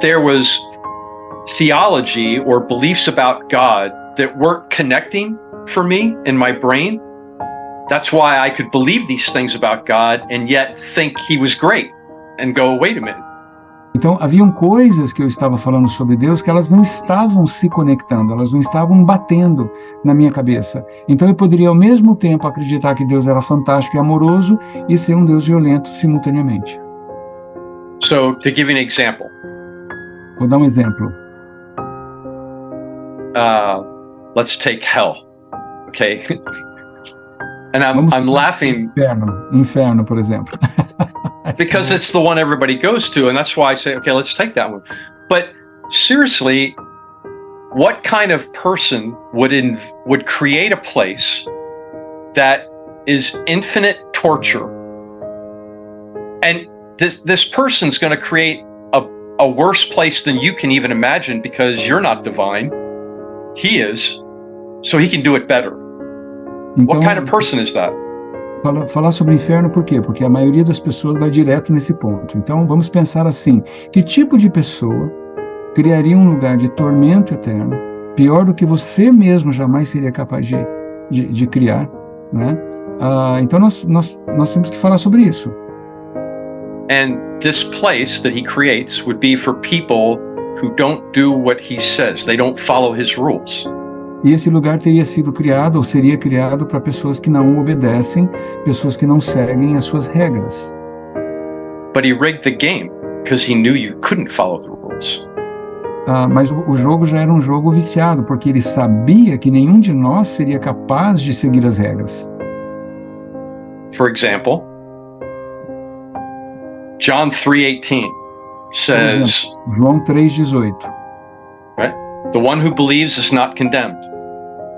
there was theology or beliefs about God that weren't connecting for me in my brain. That's why I could believe these things about God and yet think he was great and go, wait a minute. Então, haviam coisas que eu estava falando sobre Deus que elas não estavam se conectando, elas não estavam batendo na minha cabeça. Então, eu poderia, ao mesmo tempo, acreditar que Deus era fantástico e amoroso e ser um Deus violento simultaneamente. So, to give you an example. Vou dar um exemplo. Let's take hell, okay? And I'm laughing. Inferno, por exemplo. Because it's the one everybody goes to, and that's why I say, okay, let's take that one. But seriously, what kind of person would create a place that is infinite torture? And this person's going to create a worse place than you can even imagine because you're not divine. He is, so he can do it better. Então, what kind of person is that? Falar sobre o inferno por quê? Porque a maioria das pessoas vai direto nesse ponto. Então vamos pensar assim, que tipo de pessoa criaria um lugar de tormento eterno, pior do que você mesmo jamais seria capaz de criar, né? Então nós temos que falar sobre isso. And this place that he creates would be for people who don't do what he says. They don't follow his rules. E esse lugar teria sido criado, ou seria criado para pessoas que não obedecem, pessoas que não seguem as suas regras. But he rigged the game because he knew you couldn't follow the rules. Mas o jogo já era um jogo viciado, porque ele sabia que nenhum de nós seria capaz de seguir as regras. For example, John 3:18 says, João 3:18. Right? The one who believes is not condemned.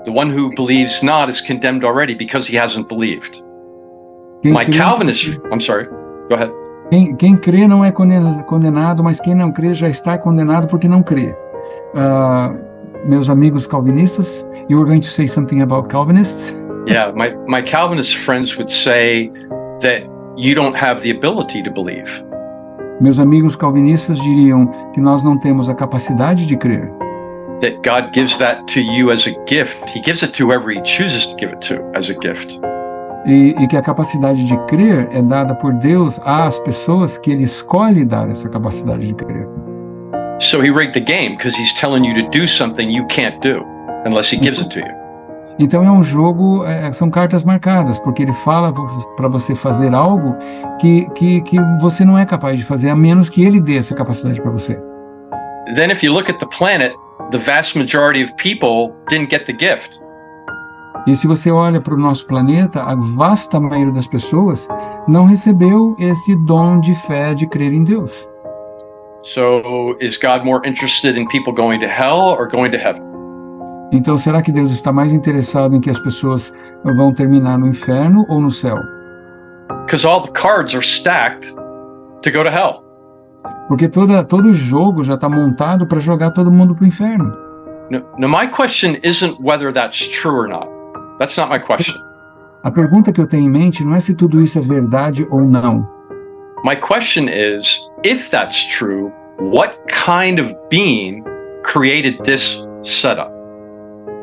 The one who believes not is condemned already because he hasn't believed. I'm sorry, go ahead. Quem crê não é condenado, mas quem não crê já está condenado porque não crê. Meus amigos calvinistas, you were going to say something about Calvinists? Yeah, my Calvinist friends would say that you don't have the ability to believe. Meus amigos calvinistas diriam que nós não temos a capacidade de crer. That God gives that to you as a gift. He gives it to whoever he chooses to give it to as a gift. E que a capacidade de crer é dada por Deus às pessoas que ele escolhe dar essa capacidade de crer. So he rigged the game because he's telling you to do something you can't do unless he gives it to you. Então é um jogo, são cartas marcadas, porque ele fala para você fazer algo que você não é capaz de fazer, a menos que ele dê essa capacidade para você. Then if you look at the planet, the vast majority of people didn't get the gift. E se você olha para o nosso planeta, a vasta maioria das pessoas não recebeu esse dom de fé de crer em Deus. So is God more interested in people going to hell or going to heaven? Então, será que Deus está mais interessado em que as pessoas vão terminar no inferno ou no céu? Because all the cards are stacked to go to hell. Porque todo jogo já está montado para jogar todo mundo para o inferno. Now, my question isn't whether that's true or not. That's not my question. A pergunta que eu tenho em mente não é se tudo isso é verdade ou não. My question is, if that's true, what kind of being created this setup?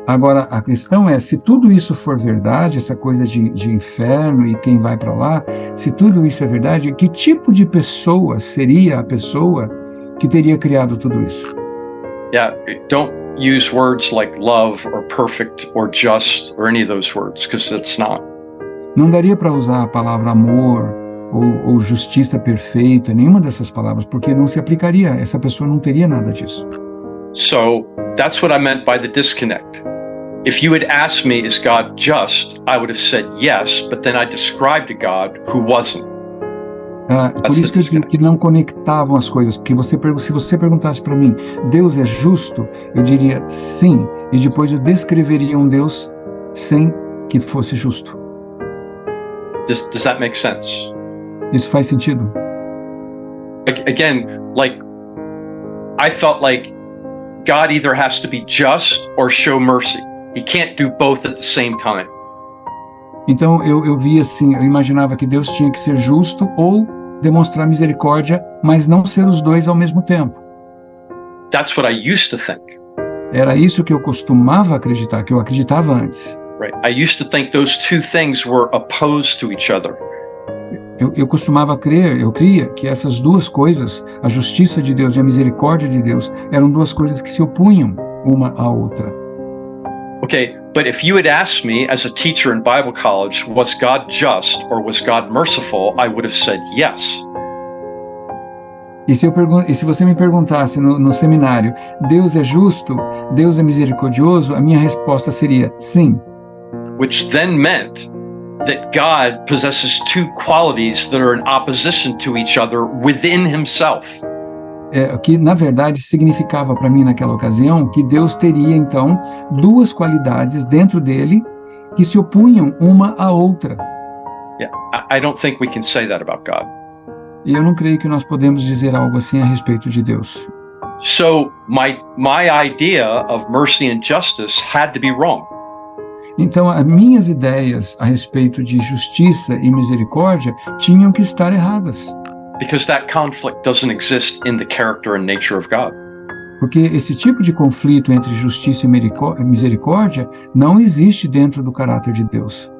Agora, a questão é, se tudo isso for verdade, essa coisa de inferno e quem vai para lá, se tudo isso é verdade, que tipo de pessoa seria a pessoa que teria criado tudo isso? Yeah, don't use words like love or perfect or just or any of those words, because it's not. Não daria para usar a palavra amor ou justiça perfeita, nenhuma dessas palavras, porque não se aplicaria, essa pessoa não teria nada disso. So, that's what I meant by the disconnect. If you had asked me, is God just? I would have said yes, but then I described a God who wasn't. Por isso que eu digo que não conectavam as coisas, porque se você perguntasse para mim, Deus é justo? Eu diria sim, e depois eu descreveria um Deus sem que fosse justo. Does that make sense? Isso faz sentido? Again, I felt like God either has to be just or show mercy. He can't do both at the same time. Então eu via assim, eu imaginava que Deus tinha que ser justo ou demonstrar misericórdia, mas não ser os dois ao mesmo tempo. That's what I used to think. Era isso que eu costumava acreditar, que eu acreditava antes. Right. I used to think those two things were opposed to each other. Eu costumava crer, eu cria que essas duas coisas, a justiça de Deus e a misericórdia de Deus, eram duas coisas que se opunham uma à outra. Okay, but if you had asked me as a teacher in Bible college, was God just or was God merciful, I would have said yes. E se você me perguntasse no seminário, Deus é justo, Deus é misericordioso, a minha resposta seria sim. Which then meant that God possesses two qualities that are in opposition to each other within himself. Que na verdade significava para mim naquela ocasião que Deus teria então duas qualidades dentro dele que se opunham uma à outra. Yeah, I don't think we can say that about God. E eu não creio que nós podemos dizer algo assim a respeito de Deus. So my idea of mercy and justice had to be wrong. Então, as minhas ideias a respeito de justiça e misericórdia tinham que estar erradas. Because that conflict doesn't exist in the character and nature of God. Porque esse tipo de conflito entre justiça e misericórdia não existe dentro do caráter de Deus.